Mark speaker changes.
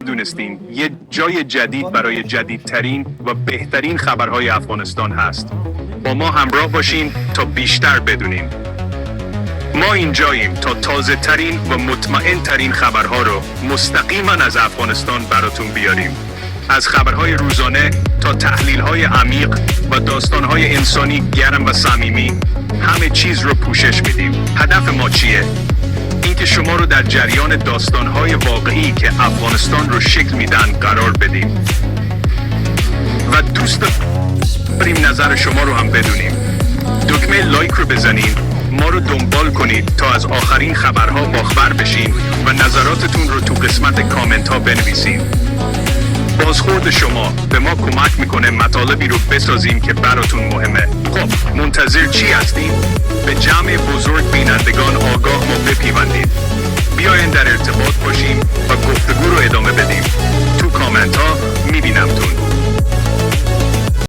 Speaker 1: دونستیم یه جای جدید برای جدیدترین و بهترین خبرهای افغانستان هست. با ما همراه باشین تا بیشتر بدونیم. ما اینجاییم تا تازه ترین و مطمئن ترین خبرها رو مستقیما از افغانستان براتون بیاریم. از خبرهای روزانه تا تحلیل‌های عمیق و داستان‌های انسانی گرم و صمیمی، همه چیز رو پوشش میدیم. هدف ما چیه؟ اینکه شما رو در جریان داستان‌های واقعی که افغانستان رو شکل میدن قرار بدیم. و دوست داریم نظر شما رو هم بدونیم. دکمه لایک رو بزنین، ما رو دنبال کنید تا از آخرین خبرها باخبر بشین و نظراتتون رو تو قسمت کامنت ها بنویسین. بازخورد شما به ما کمک میکنه مطالبی رو بسازیم که براتون مهمه. خب منتظر چی هستیم؟ به جمع بزرگ بینندگان آگاه ما بپیوندید. بیاین در ارتباط باشیم و گفتگو رو ادامه بدیم.